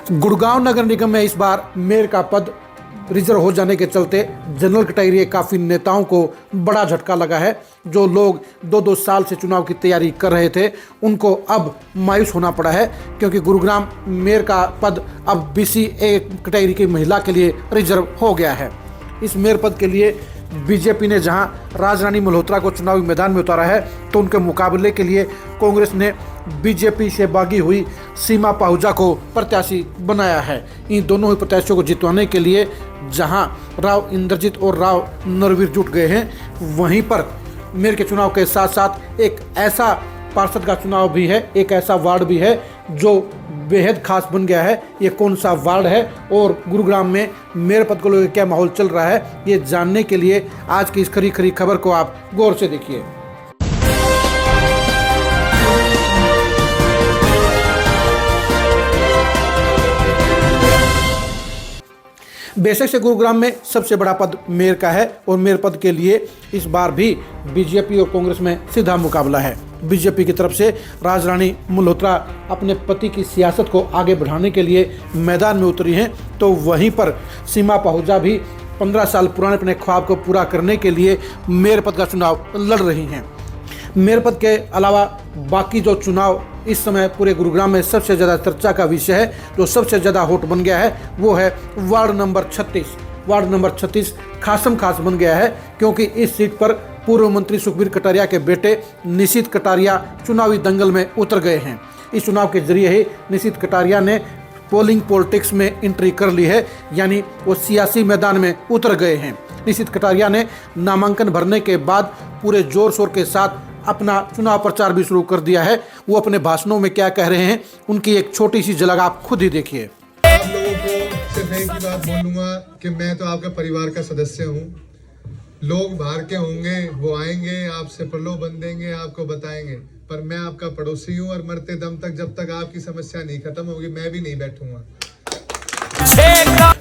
गुड़गांव नगर निगम में इस बार मेयर का पद रिजर्व हो जाने के चलते जनरल कैटेगरी काफ़ी नेताओं को बड़ा झटका लगा है। जो लोग 2-2 साल से चुनाव की तैयारी कर रहे थे उनको अब मायूस होना पड़ा है, क्योंकि गुरुग्राम मेयर का पद अब BC कैटेगरी की महिला के लिए रिजर्व हो गया है। इस मेयर पद के लिए बीजेपी ने जहां राजरानी मल्होत्रा को चुनावी मैदान में उतारा है, तो उनके मुकाबले के लिए कांग्रेस ने बीजेपी से बागी हुई सीमा पाहुजा को प्रत्याशी बनाया है। इन दोनों ही प्रत्याशियों को जितवाने के लिए जहां राव इंद्रजीत और राव नरवीर जुट गए हैं, वहीं पर मेयर के चुनाव के साथ साथ एक ऐसा पार्षद का चुनाव भी है, एक ऐसा वार्ड भी है जो बेहद खास बन गया है। ये कौन सा वार्ड है और गुरुग्राम में मेयर पद को लेकर क्या माहौल चल रहा है, ये जानने के लिए आज की इस खरी खरी खबर को आप गौर से देखिए। बेशक से गुरुग्राम में सबसे बड़ा पद मेयर का है और मेयर पद के लिए इस बार भी बीजेपी और कांग्रेस में सीधा मुकाबला है। बीजेपी की तरफ से राजरानी मल्होत्रा अपने पति की सियासत को आगे बढ़ाने के लिए मैदान में उतरी हैं, तो वहीं पर सीमा पाहुजा भी 15 साल पुराने अपने ख्वाब को पूरा करने के लिए मेयर पद का चुनाव लड़ रही हैं। मेयर पद के अलावा बाकी जो चुनाव इस समय पूरे गुरुग्राम में सबसे ज़्यादा चर्चा का विषय है, जो सबसे ज़्यादा हॉट बन गया है, वो है वार्ड नंबर 36। वार्ड नंबर 36 खासम खास बन गया है, क्योंकि इस सीट पर पूर्व मंत्री सुखबीर कटारिया के बेटे निशित कटारिया चुनावी दंगल में उतर गए हैं। इस चुनाव के जरिए ही निशित कटारिया ने पोलिंग पॉलिटिक्स में एंट्री कर ली है, यानी वो सियासी मैदान में उतर गए हैं। निशित कटारिया ने नामांकन भरने के बाद पूरे जोर शोर के साथ अपना चुनाव प्रचार भी शुरू कर दिया है। वो अपने भाषणों में क्या कह रहे हैं, उनकी एक छोटी सी झलक आप खुद ही देखिए। आप लोगों को सिर्फ एक ही बात बोलूंगा कि मैं तो आपके परिवार का सदस्य हूँ। लोग बाहर के होंगे, वो आएंगे, आपसे प्रलोभन देंगे, आपको बताएंगे, पर मैं आपका पड़ोसी हूँ और मरते दम तक जब तक आपकी समस्या नहीं खत्म होगी मैं भी नहीं बैठूंगा।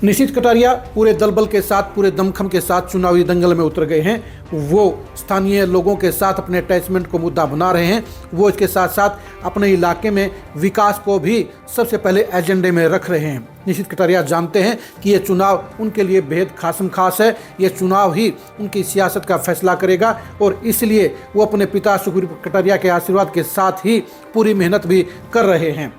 निशित कटारिया पूरे दलबल के साथ, पूरे दमखम के साथ चुनावी दंगल में उतर गए हैं। वो स्थानीय लोगों के साथ अपने अटैचमेंट को मुद्दा बना रहे हैं। वो इसके साथ साथ अपने इलाके में विकास को भी सबसे पहले एजेंडे में रख रहे हैं। निशित कटारिया जानते हैं कि ये चुनाव उनके लिए बेहद खासम खास है। ये चुनाव ही उनकी सियासत का फैसला करेगा और इसलिए वो अपने पिता सुखबीर कटारिया के आशीर्वाद के साथ ही पूरी मेहनत भी कर रहे हैं।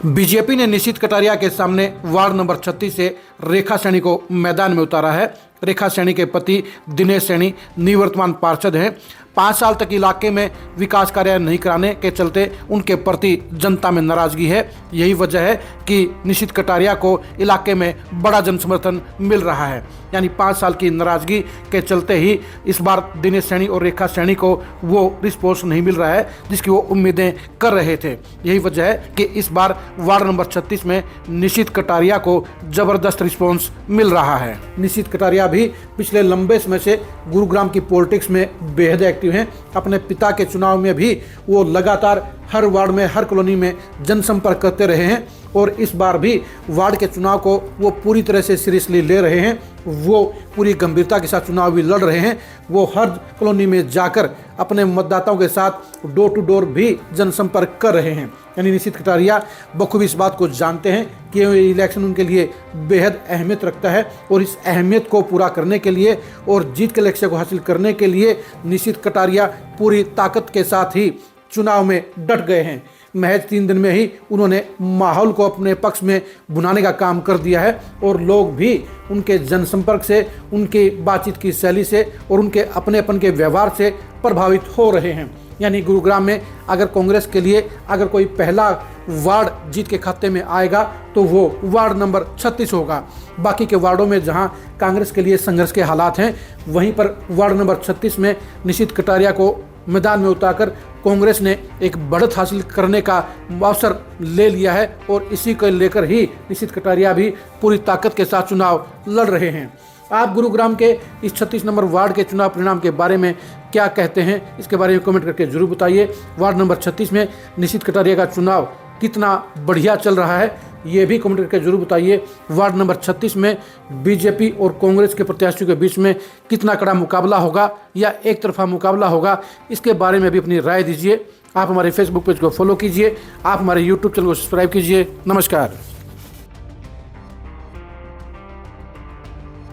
बीजेपी ने निशित कटारिया के सामने वार्ड नंबर 36 से रेखा सैनी को मैदान में उतारा है। रेखा सैनी के पति दिनेश सैनी निवर्तमान पार्षद हैं। 5 साल तक इलाके में विकास कार्य नहीं कराने के चलते उनके प्रति जनता में नाराजगी है। यही वजह है कि निशित कटारिया को इलाके में बड़ा जन समर्थन मिल रहा है। यानी 5 साल की नाराजगी के चलते ही इस बार दिनेश सैनी और रेखा सैनी को वो रिस्पॉन्स नहीं मिल रहा है जिसकी वो उम्मीदें कर रहे थे। यही वजह है कि इस बार वार्ड नंबर 36 में निशित कटारिया को जबरदस्त रिस्पॉन्स मिल रहा है। निशित कटारिया भी पिछले लंबे समय से गुरुग्राम की पॉलिटिक्स में बेहद एक्टिव हैं। अपने पिता के चुनाव में भी वो लगातार हर वार्ड में, हर कॉलोनी में जनसंपर्क करते रहे हैं और इस बार भी वार्ड के चुनाव को वो पूरी तरह से सीरियसली ले रहे हैं। वो पूरी गंभीरता के साथ चुनाव भी लड़ रहे हैं। वो हर कॉलोनी में जाकर अपने मतदाताओं के साथ डोर टू डोर भी जनसंपर्क कर रहे हैं। यानी निशित कटारिया बखूबी इस बात को जानते हैं कि ये इलेक्शन उनके लिए बेहद अहमियत रखता है और इस अहमियत को पूरा करने के लिए और जीत के लक्ष्य को हासिल करने के लिए निशित कटारिया पूरी ताकत के साथ ही चुनाव में डट गए हैं। महज 3 दिन में ही उन्होंने माहौल को अपने पक्ष में बुनाने का काम कर दिया है और लोग भी उनके जनसंपर्क से, उनकी बातचीत की शैली से और उनके अपनेपन के व्यवहार से प्रभावित हो रहे हैं। यानी गुरुग्राम में अगर कांग्रेस के लिए अगर कोई पहला वार्ड जीत के खाते में आएगा तो वो वार्ड नंबर 36 होगा। बाकी के वार्डों में जहां कांग्रेस के लिए संघर्ष के हालात हैं, वहीं पर वार्ड नंबर 36 में निशित कटारिया को मैदान में उतारकर कांग्रेस ने एक बढ़त हासिल करने का अवसर ले लिया है और इसी को लेकर ही निशित कटारिया भी पूरी ताकत के साथ चुनाव लड़ रहे हैं। आप गुरुग्राम के इस 36 नंबर वार्ड के चुनाव परिणाम के बारे में क्या कहते हैं, इसके बारे में कमेंट करके जरूर बताइए। वार्ड नंबर 36 में निशित कटारिया का चुनाव कितना बढ़िया चल रहा है, ये भी कमेंट करके जरूर बताइए। वार्ड नंबर 36 में बीजेपी और कांग्रेस के प्रत्याशियों के बीच में कितना कड़ा मुकाबला होगा या एक तरफा मुकाबला होगा, इसके बारे में भी अपनी राय दीजिए। आप हमारे फेसबुक पेज को फॉलो कीजिए, आप हमारे यूट्यूब चैनल को सब्सक्राइब कीजिए। नमस्कार।